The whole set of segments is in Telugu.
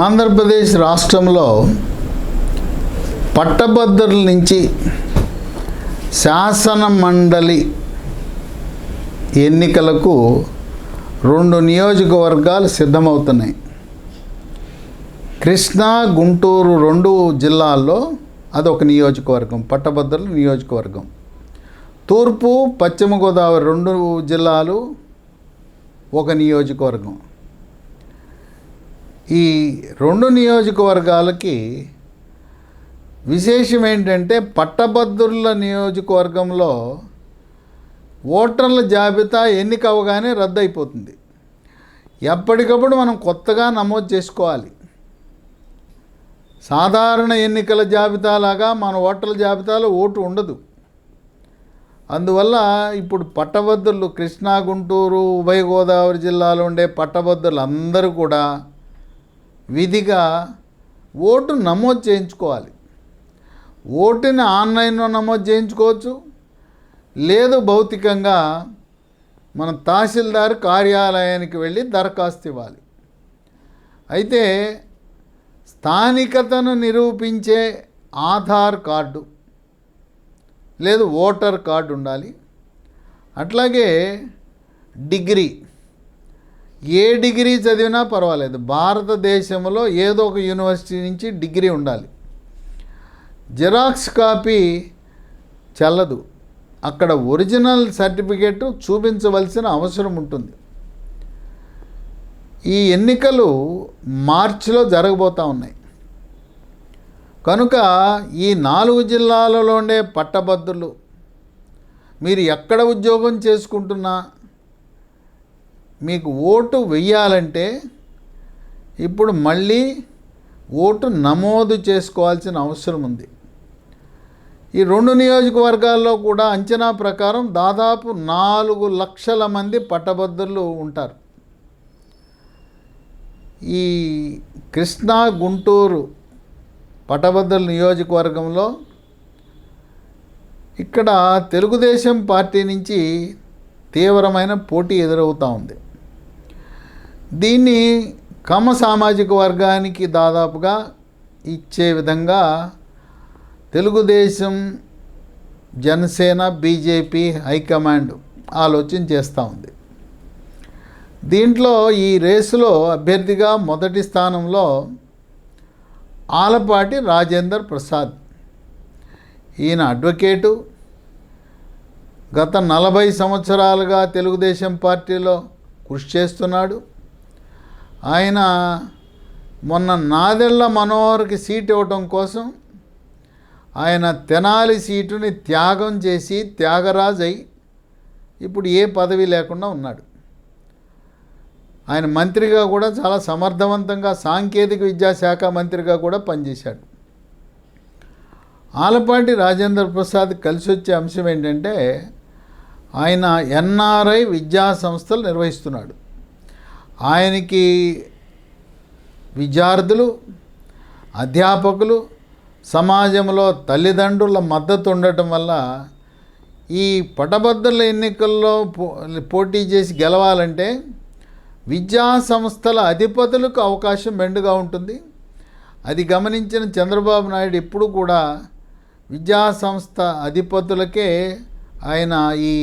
ఆంధ్రప్రదేశ్ రాష్ట్రంలో పట్టభద్రుల నుంచి శాసన మండలి ఎన్నికలకు 2 నియోజకవర్గాలు సిద్ధమవుతున్నాయి. కృష్ణా, గుంటూరు 2 జిల్లాల్లో అదొక నియోజకవర్గం, పట్టభద్రుల నియోజకవర్గం. తూర్పు, పశ్చిమ గోదావరి 2 జిల్లాలు ఒక నియోజకవర్గం. ఈ 2 నియోజకవర్గాలకి విశేషం ఏంటంటే, పట్టభద్రుల నియోజకవర్గంలో ఓటర్ల జాబితా ఎన్నిక అవగానే రద్దయిపోతుంది. ఎప్పటికప్పుడు మనం కొత్తగా నమోదు చేసుకోవాలి. సాధారణ ఎన్నికల జాబితాలాగా మన ఓటర్ల జాబితాలో ఓటు ఉండదు. అందువల్ల ఇప్పుడు పట్టభద్రులు కృష్ణా, గుంటూరు, ఉభయ గోదావరి జిల్లాలో ఉండే పట్టభద్రులు అందరూ కూడా విధిగా ఓటు నమోదు చేయించుకోవాలి. ఓటుని ఆన్లైన్లో నమోదు చేయించుకోవచ్చు, లేదు భౌతికంగా మనం తహసీల్దార్ కార్యాలయానికి వెళ్ళి దరఖాస్తు ఇవ్వాలి. అయితే స్థానికతను నిరూపించే ఆధార్ కార్డు లేదు ఓటర్ కార్డు ఉండాలి. అట్లాగే డిగ్రీ, ఏ డిగ్రీ చదివినా పర్వాలేదు, భారతదేశంలో ఏదో ఒక యూనివర్సిటీ నుంచి డిగ్రీ ఉండాలి. జిరాక్స్ కాపీ చెల్లదు, అక్కడ ఒరిజినల్ సర్టిఫికేట్ చూపించవలసిన అవసరం ఉంటుంది. ఈ ఎన్నికలు మార్చిలో జరగబోతూ ఉన్నాయి కనుక ఈ 4 జిల్లాలలో ఉండే పట్టభద్రులు మీరు ఎక్కడ ఉద్యోగం చేసుకుంటున్నా మీకు ఓటు వెయ్యాలంటే ఇప్పుడు మళ్ళీ ఓటు నమోదు చేసుకోవాల్సిన అవసరం ఉంది. ఈ 2 నియోజకవర్గాల్లో కూడా అంచనా ప్రకారం దాదాపు 4 లక్షల మంది పట్టభద్రులు ఉంటారు. ఈ కృష్ణా, గుంటూరు పట్టభద్రుల నియోజకవర్గంలో ఇక్కడ తెలుగుదేశం పార్టీ నుంచి తీవ్రమైన పోటీ ఎదురవుతూ ఉంది. దీన్ని కమ్మ సామాజిక వర్గానికి దాదాపుగా ఇచ్చే విధంగా తెలుగుదేశం, జనసేన, బీజేపీ హైకమాండ్ ఆలోచన చేస్తూ ఉంది. దీంట్లో ఈ రేసులో అభ్యర్థిగా మొదటి స్థానంలో ఆలపాటి రాజేందర్ ప్రసాద్. ఈయన అడ్వకేటు, గత 40 సంవత్సరాలుగా తెలుగుదేశం పార్టీలో కృషి చేస్తున్నాడు. ఆయన మొన్న నాదెళ్ల మనోహర్కి సీట్ ఇవ్వటం కోసం ఆయన తెనాలి సీటుని త్యాగం చేసి త్యాగరాజై ఇప్పుడు ఏ పదవి లేకుండా ఉన్నాడు. ఆయన మంత్రిగా కూడా చాలా సమర్థవంతంగా సాంకేతిక విద్యాశాఖ మంత్రిగా కూడా పనిచేశాడు. ఆలపాటి రాజేంద్ర ప్రసాద్ కలిసి వచ్చే అంశం ఏంటంటే, ఆయన ఎన్ఆర్ఐ విద్యా సంస్థలు నిర్వహిస్తున్నాడు. ఆయనకి విద్యార్థులు, అధ్యాపకులు, సమాజంలో తల్లిదండ్రుల మద్దతు ఉండటం వల్ల ఈ పట్టభద్రుల ఎన్నికల్లో పోటీ చేసి గెలవాలంటే విద్యా సంస్థల అధిపతులకు అవకాశం మెండుగా ఉంటుంది. అది గమనించిన చంద్రబాబు నాయుడు ఎప్పుడు కూడా విద్యా సంస్థ అధిపతులకే ఆయన ఈ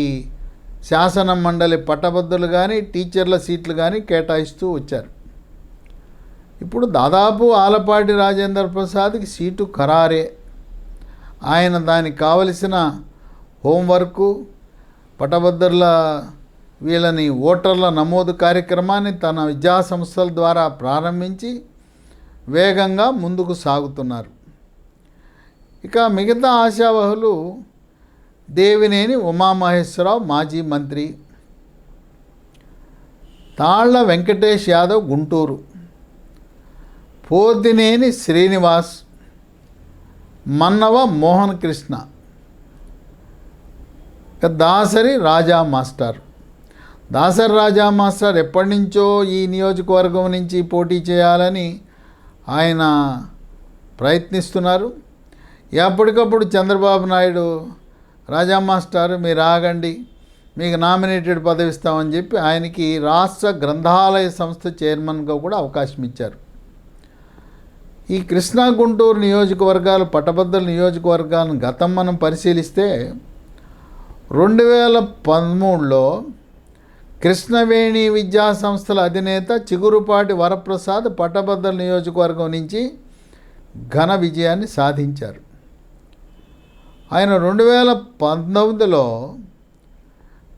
శాసన మండలి పట్టభద్రులు కానీ టీచర్ల సీట్లు కానీ కేటాయిస్తూ వచ్చారు. ఇప్పుడు దాదాపు ఆలపాటి రాజేంద్ర ప్రసాద్కి సీటు ఖరారే. ఆయన దానికి కావలసిన హోంవర్కు, పట్టభద్రుల వీళ్ళని ఓటర్ల నమోదు కార్యక్రమాన్ని తన విద్యా సంస్థల ద్వారా ప్రారంభించి వేగంగా ముందుకు సాగుతున్నారు. ఇక మిగతా ఆశావహులు దేవినేని ఉమామహేశ్వరరావు మాజీ మంత్రి, తాళ్ల వెంకటేష్ యాదవ్ గుంటూరు, పోతినేని శ్రీనివాస్, మన్నవ మోహన్ కృష్ణ, దాసరి రాజా మాస్టర్. దాసరి రాజా మాస్టర్ ఎప్పటి నుంచో ఈ నియోజకవర్గం నుంచి పోటీ చేయాలని ఆయన ప్రయత్నిస్తున్నారు. ఎప్పటికప్పుడు చంద్రబాబు నాయుడు రాజా మాస్టర్ మీరు ఆగండి, మీకు నామినేటెడ్ పదవి ఇస్తామని చెప్పి ఆయనకి రాష్ట్ర గ్రంథాలయ సంస్థ చైర్మన్గా కూడా అవకాశం ఇచ్చారు. ఈ కృష్ణా గుంటూరు నియోజకవర్గాలు పట్టభద్రుల నియోజకవర్గాలను గతం మనం పరిశీలిస్తే 2013లో కృష్ణవేణి విద్యా సంస్థల అధినేత చిగురుపాటి వరప్రసాద్ పట్టభద్రుల నియోజకవర్గం నుంచి ఘన విజయాన్ని సాధించారు. ఆయన 2019లో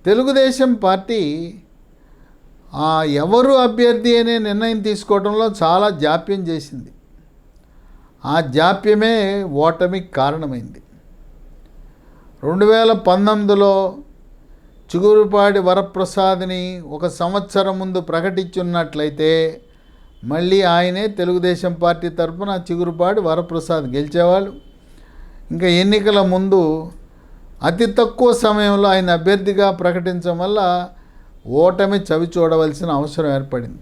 తెలుగుదేశం పార్టీ ఎవరు అభ్యర్థి అనే నిర్ణయం తీసుకోవడంలో చాలా జాప్యం చేసింది. ఆ జాప్యమే ఓటమికి కారణమైంది. 2019లో చిగురుపాటి వరప్రసాద్ని 1 సంవత్సరం ముందు ప్రకటించున్నట్లయితే మళ్ళీ ఆయనే తెలుగుదేశం పార్టీ తరఫున చిగురుపాటి వరప్రసాద్ గెలిచేవాళ్ళు. ఇంకా ఎన్నికల ముందు అతి తక్కువ సమయంలో ఆయన అభ్యర్థిగా ప్రకటించడం వల్ల ఓటమి చవి చూడవలసిన అవసరం ఏర్పడింది.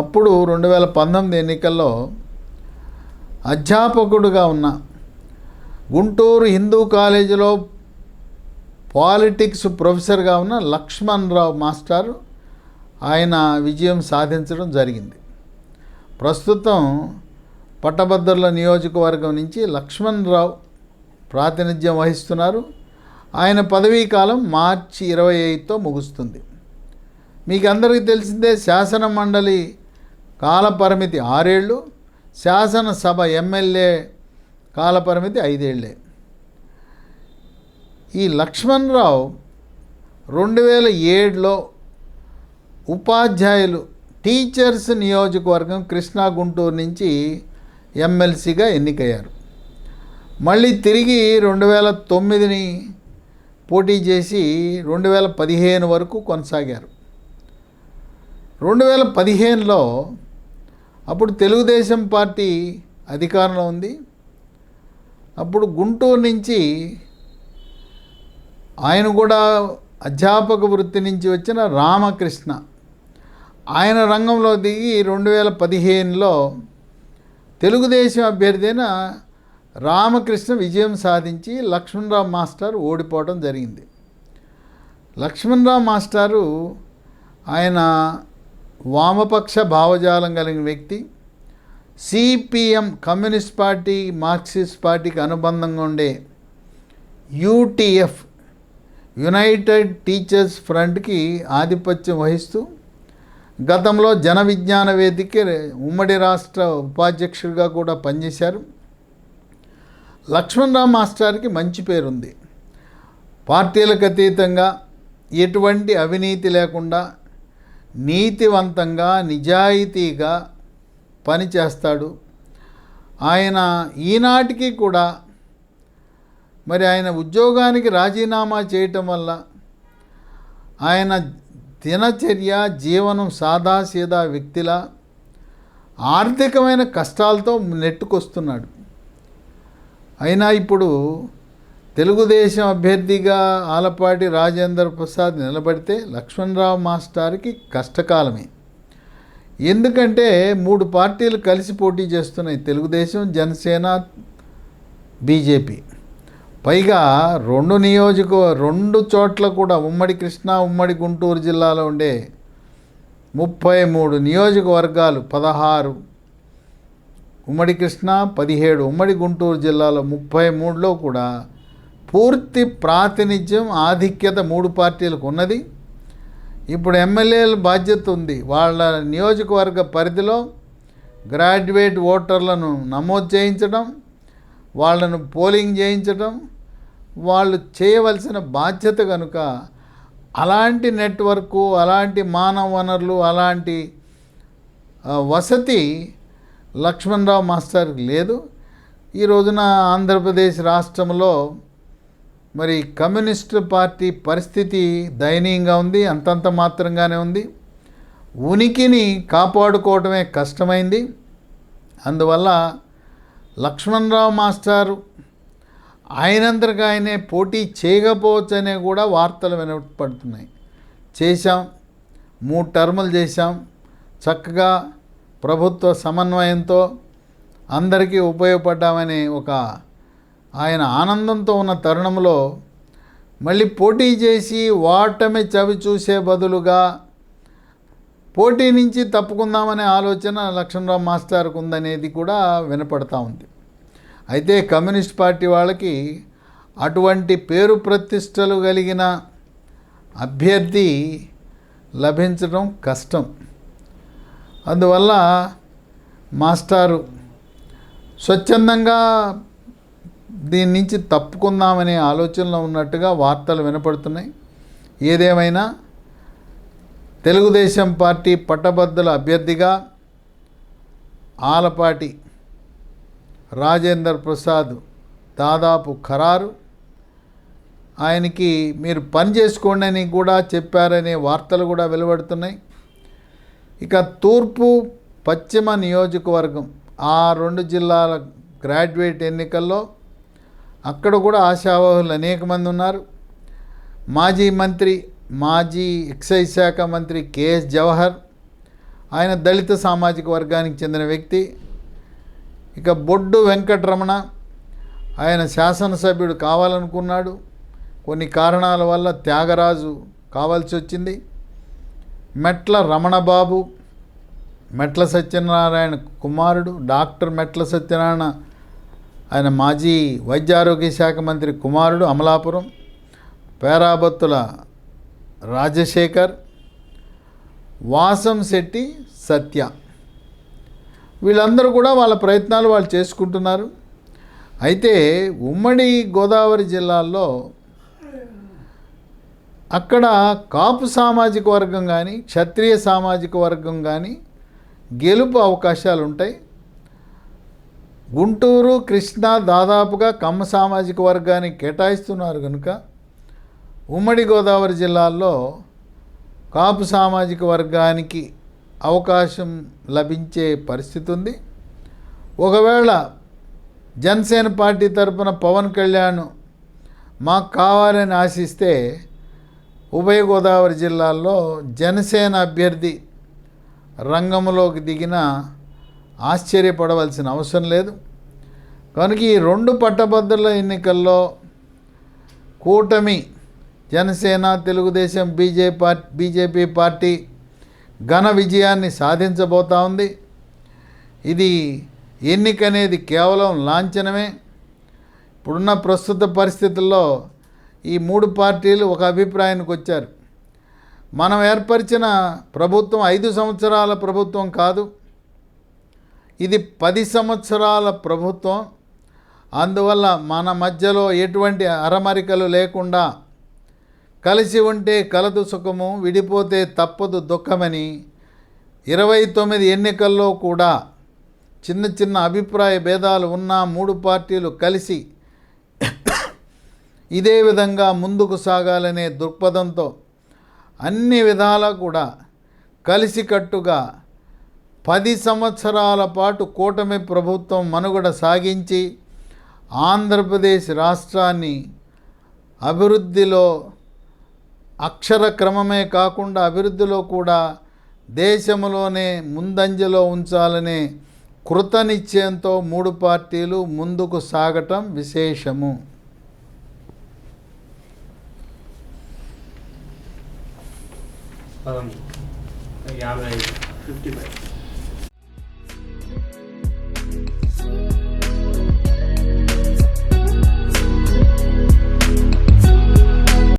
అప్పుడు 2019 ఎన్నికల్లో అధ్యాపకుడుగా ఉన్న గుంటూరు హిందూ కాలేజీలో పాలిటిక్స్ ప్రొఫెసర్గా ఉన్న లక్ష్మణ్ రావు మాస్టర్ ఆయన విజయం సాధించడం జరిగింది. ప్రస్తుతం పట్టభద్రుల నియోజకవర్గం నుంచి లక్ష్మణ్ రావు ప్రాతినిధ్యం వహిస్తున్నారు. ఆయన పదవీ కాలం మార్చి 25తో ముగుస్తుంది. మీకు అందరికీ తెలిసిందే, శాసన మండలి కాలపరిమితి 6 ఏళ్ళు, శాసనసభ ఎమ్మెల్యే కాలపరిమితి 5 ఏళ్ళే. ఈ లక్ష్మణ్ రావు 2007లో ఉపాధ్యాయులు టీచర్స్ నియోజకవర్గం కృష్ణా గుంటూరు నుంచి ఎమ్మెల్సీగా ఎన్నికయ్యారు. మళ్ళీ తిరిగి 2009 పోటీ చేసి 2015 వరకు కొనసాగారు. 2015లో అప్పుడు తెలుగుదేశం పార్టీ అధికారంలో ఉంది. అప్పుడు గుంటూరు నుంచి ఆయన కూడా అధ్యాపక వృత్తి నుంచి వచ్చిన రామకృష్ణ ఆయన రంగంలో దిగి 2015లో తెలుగుదేశం అభ్యర్థి అయిన రామకృష్ణ విజయం సాధించి లక్ష్మణరావు మాస్టర్ ఓడిపోవడం జరిగింది. లక్ష్మణరావు మాస్టారు ఆయన వామపక్ష భావజాలం కలిగిన వ్యక్తి. సిపిఎం కమ్యూనిస్ట్ పార్టీ, మార్క్సిస్ట్ పార్టీకి అనుబంధంగా ఉండే యూటీఎఫ్ యునైటెడ్ టీచర్స్ ఫ్రంట్కి ఆధిపత్యం వహిస్తూ గతంలో జన విజ్ఞాన వేదిక ఉమ్మడి రాష్ట్ర ఉపాధ్యక్షుడిగా కూడా పనిచేశారు. లక్ష్మణరావు మాస్టర్కి మంచి పేరుంది. పార్టీలకు అతీతంగా ఎటువంటి అవినీతి లేకుండా నీతివంతంగా నిజాయితీగా పనిచేస్తాడు. ఆయన ఈనాటికి కూడా మరి ఆయన ఉద్యోగానికి రాజీనామా చేయటం వల్ల ఆయన దినచర్య జీవనం సాదాసీదా వ్యక్తిలా ఆర్థికమైన కష్టాలతో నెట్టుకొస్తున్నాడు. అయినా ఇప్పుడు తెలుగుదేశం అభ్యర్థిగా ఆలపాటి రాజేంద్ర ప్రసాద్ నిలబడితే లక్ష్మణరావు మాస్టర్కి కష్టకాలమే. ఎందుకంటే 3 పార్టీలు కలిసి పోటీ చేస్తున్నాయి, తెలుగుదేశం, జనసేన, బీజేపీ. పైగా 2 చోట్ల కూడా ఉమ్మడి కృష్ణా, ఉమ్మడి గుంటూరు జిల్లాలో ఉండే 33 నియోజకవర్గాలు, 16 ఉమ్మడి కృష్ణా, 17 ఉమ్మడి గుంటూరు జిల్లాలో 33లో కూడా పూర్తి ప్రాతినిధ్యం ఆధిక్యత 3 పార్టీలకు ఉన్నది. ఇప్పుడు ఎమ్మెల్యేల బాధ్యత ఉంది. వాళ్ళ నియోజకవర్గ పరిధిలో గ్రాడ్యుయేట్ ఓటర్లను నమోదు చేయించడం, వాళ్ళను పోలింగ్ చేయించడం వాళ్ళు చేయవలసిన బాధ్యత కనుక అలాంటి నెట్వర్కు, అలాంటి మానవ వనరులు, అలాంటి వసతి లక్ష్మణరావు మాస్టర్కి లేదు. ఈ రోజున ఆంధ్రప్రదేశ్ రాష్ట్రంలో మరి కమ్యూనిస్టు పార్టీ పరిస్థితి దయనీయంగా ఉంది, అంతంత మాత్రంగానే ఉంది. ఉనికిని కాపాడుకోవడమే కష్టమైంది. అందువల్ల లక్ష్మణరావు మాస్టారు ఆయనంతకు ఆయనే పోటీ చేయకపోవచ్చనే కూడా వార్తలు వినపడుతున్నాయి. చేశాం, 3 టర్ములు చేశాం, చక్కగా ప్రభుత్వ సమన్వయంతో అందరికీ ఉపయోగపడ్డామనే ఒక ఆయన ఆనందంతో ఉన్న తరుణంలో మళ్ళీ పోటీ చేసి ఓటమి చవి చూసే బదులుగా పోటీ నుంచి తప్పుకుందామనే ఆలోచన లక్ష్మణరావు మాస్టర్కు ఉందనేది కూడా వినపడతా ఉంది. అయితే కమ్యూనిస్ట్ పార్టీ వాళ్ళకి అటువంటి పేరు ప్రతిష్టలు కలిగిన అభ్యర్థి లభించడం కష్టం. అందువల్ల మాస్టారు స్వచ్ఛందంగా దీని నుంచి తప్పుకుందామనే ఆలోచనలో ఉన్నట్టుగా వార్తలు వినపడుతున్నాయి. ఏదేమైనా తెలుగుదేశం పార్టీ పట్టభద్రుల అభ్యర్థిగా ఆలపాటి రాజేందర్ ప్రసాద్ దాదాపు ఖరారు. ఆయనకి మీరు పని చేసుకోండి అని కూడా చెప్పారనే వార్తలు కూడా వెలువడుతున్నాయి. ఇక తూర్పు పశ్చిమ నియోజకవర్గం ఆ 2 జిల్లాల గ్రాడ్యుయేట్ ఎన్నికల్లో అక్కడ కూడా ఆశావాహులు అనేక మంది ఉన్నారు. మాజీ ఎక్సైజ్ శాఖ మంత్రి కేఎస్ జవహర్, ఆయన దళిత సామాజిక వర్గానికి చెందిన వ్యక్తి. ఇక బొడ్డు వెంకటరమణ, ఆయన శాసనసభ్యుడు కావాలనుకున్నాడు, కొన్ని కారణాల వల్ల త్యాగరాజు కావాల్సి వచ్చింది. మెట్ల రమణబాబు, మెట్ల సత్యనారాయణ కుమారుడు, డాక్టర్ మెట్ల సత్యనారాయణ, ఆయన మాజీ వైద్య ఆరోగ్య శాఖ మంత్రి కుమారుడు అమలాపురం. పేరాబత్తుల రాజశేఖర్, వాసంశెట్టి సత్య, వీళ్ళందరూ కూడా వాళ్ళ ప్రయత్నాలు వాళ్ళు చేసుకుంటున్నారు. అయితే ఉమ్మడి గోదావరి జిల్లాల్లో అక్కడ కాపు సామాజిక వర్గం కానీ క్షత్రియ సామాజిక వర్గం కానీ గెలుపు అవకాశాలు ఉంటాయి. గుంటూరు, కృష్ణా దాదాపుగా కమ్మ సామాజిక వర్గానికి కేటాయిస్తున్నారు కనుక ఉమ్మడి గోదావరి జిల్లాల్లో కాపు సామాజిక వర్గానికి అవకాశం లభించే పరిస్థితి ఉంది. ఒకవేళ జనసేన పార్టీ తరఫున పవన్ కళ్యాణ్ మాకు కావాలని ఆశిస్తే ఉభయ గోదావరి జిల్లాల్లో జనసేన అభ్యర్థి రంగంలోకి దిగిన ఆశ్చర్యపడవలసిన అవసరం లేదు. కనుక ఈ 2 పట్టభద్రుల ఎన్నికల్లో కూటమి జనసేన, తెలుగుదేశం, బీజేపీ పార్టీ ఘన విజయాన్ని సాధించబోతా ఉంది. ఇది ఎన్నిక అనేది కేవలం లాంఛనమే. ఇప్పుడున్న ప్రస్తుత పరిస్థితుల్లో ఈ 3 పార్టీలు ఒక అభిప్రాయానికి వచ్చారు. మనం ఏర్పరిచిన ప్రభుత్వం 5 సంవత్సరాల ప్రభుత్వం కాదు, ఇది 10 సంవత్సరాల ప్రభుత్వం. అందువల్ల మన మధ్యలో ఎటువంటి అరమరికలు లేకుండా కలిసి ఉంటే కలదు సుఖము, విడిపోతే తప్పదు దుఃఖమని 29 ఎన్నికల్లో కూడా చిన్న అభిప్రాయ భేదాలు ఉన్న 3 పార్టీలు కలిసి ఇదే విధంగా ముందుకు సాగాలనే దృక్పథంతో అన్ని విధాలా కూడా కలిసికట్టుగా 10 సంవత్సరాల పాటు కూటమి ప్రభుత్వం మనుగడ సాగించి ఆంధ్రప్రదేశ్ రాష్ట్రాన్ని అభివృద్ధిలో అక్షర క్రమమే కాకుండా అభివృద్ధిలో కూడా దేశంలోనే ముందంజలో ఉంచాలనే కృతనిశ్చయంతో 3 పార్టీలు ముందుకు సాగటం విశేషము. 55 55